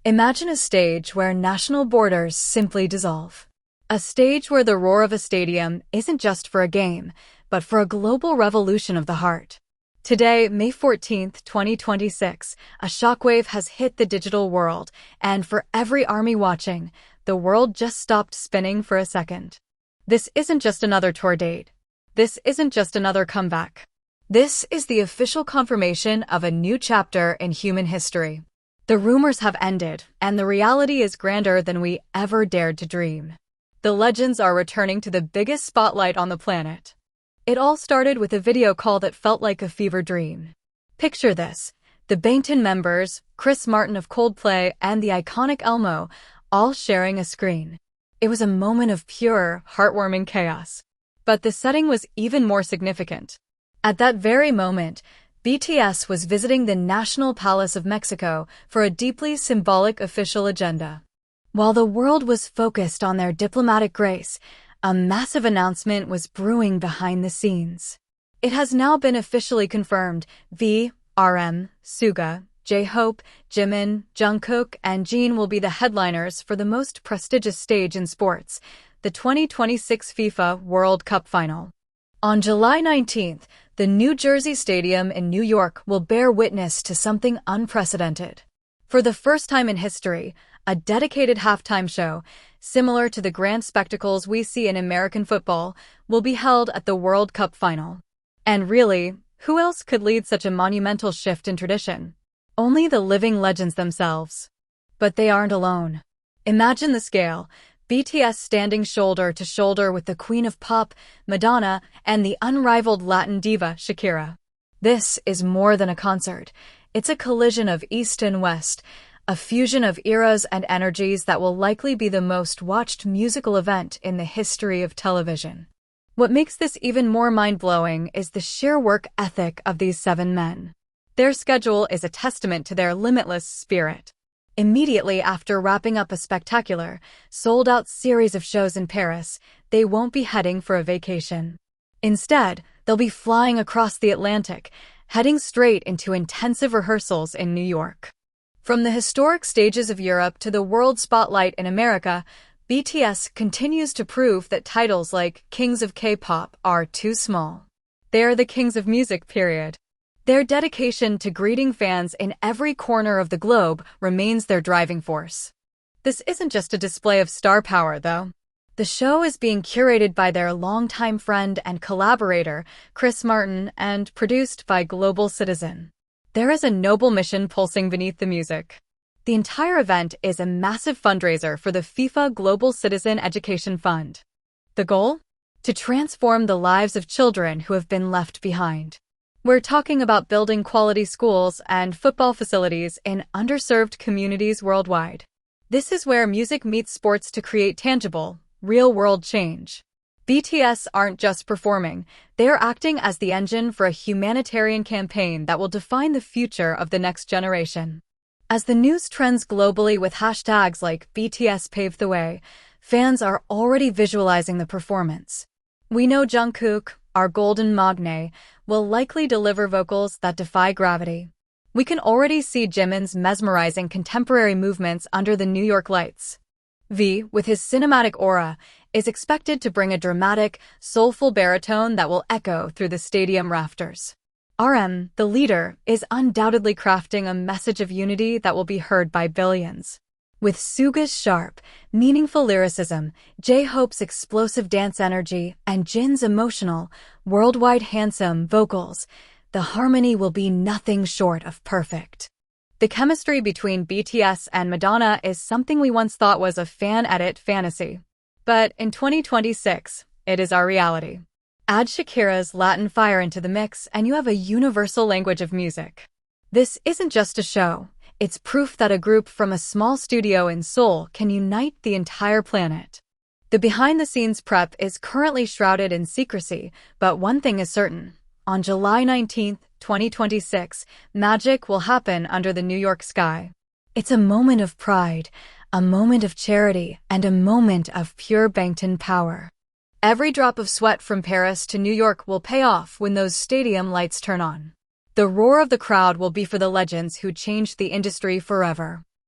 Imagine a stage where national borders simply dissolve. A stage where the roar of a stadium isn't just for a game, but for a global revolution of the heart. Today, May 14th, 2026, a shockwave has hit the digital world, and for every army watching, the world just stopped spinning for a second. This isn't just another tour date. This isn't just another comeback. This is the official confirmation of a new chapter in human history. The rumors have ended, and the reality is grander than we ever dared to dream. The legends are returning to the biggest spotlight on the planet. It all started with a video call that felt like a fever dream. Picture this: the Bangtan members, Chris Martin of Coldplay, and the iconic Elmo, all sharing a screen. It was a moment of pure, heartwarming chaos. But the setting was even more significant. At that very moment, BTS was visiting the National Palace of Mexico for a deeply symbolic official agenda. While the world was focused on their diplomatic grace, a massive announcement was brewing behind the scenes. It has now been officially confirmed: V, RM, Suga, J-Hope, Jimin, Jungkook, and Jin will be the headliners for the most prestigious stage in sports, the 2026 FIFA World Cup Final. On July 19th, the New Jersey Stadium in New York will bear witness to something unprecedented. For the first time in history, a dedicated halftime show, similar to the grand spectacles we see in American football, will be held at the World Cup Final. And really, who else could lead such a monumental shift in tradition? Only the living legends themselves. But they aren't alone. Imagine the scale: BTS standing shoulder to shoulder with the Queen of Pop, Madonna, and the unrivaled Latin diva, Shakira. This is more than a concert. It's a collision of East and West, a fusion of eras and energies that will likely be the most watched musical event in the history of television. What makes this even more mind-blowing is the sheer work ethic of these 7 men. Their schedule is a testament to their limitless spirit. Immediately after wrapping up a spectacular, sold-out series of shows in Paris, they won't be heading for a vacation. Instead, they'll be flying across the Atlantic, heading straight into intensive rehearsals in New York. From the historic stages of Europe to the world spotlight in America, BTS continues to prove that titles like Kings of K-pop are too small. They are the kings of music, period. Their dedication to greeting fans in every corner of the globe remains their driving force. This isn't just a display of star power, though. The show is being curated by their longtime friend and collaborator, Chris Martin, and produced by Global Citizen. There is a noble mission pulsing beneath the music. The entire event is a massive fundraiser for the FIFA Global Citizen Education Fund. The goal? To transform the lives of children who have been left behind. We're talking about building quality schools and football facilities in underserved communities worldwide. This is where music meets sports to create tangible, real-world change. BTS aren't just performing, they're acting as the engine for a humanitarian campaign that will define the future of the next generation. As the news trends globally with hashtags like BTS paved the way, fans are already visualizing the performance. We know Jungkook, our golden magne, will likely deliver vocals that defy gravity. We can already see Jimin's mesmerizing contemporary movements under the New York lights. V, with his cinematic aura, is expected to bring a dramatic, soulful baritone that will echo through the stadium rafters. RM, the leader, is undoubtedly crafting a message of unity that will be heard by billions. With Suga's sharp, meaningful lyricism, J-Hope's explosive dance energy, and Jin's emotional, worldwide handsome vocals, the harmony will be nothing short of perfect. The chemistry between BTS and Madonna is something we once thought was a fan-edit fantasy. But in 2026, it is our reality. Add Shakira's Latin fire into the mix and you have a universal language of music. This isn't just a show. It's proof that a group from a small studio in Seoul can unite the entire planet. The behind-the-scenes prep is currently shrouded in secrecy, but one thing is certain. On July 19th, 2026, magic will happen under the New York sky. It's a moment of pride, a moment of charity, and a moment of pure Bangtan power. Every drop of sweat from Paris to New York will pay off when those stadium lights turn on. The roar of the crowd will be for the legends who changed the industry forever.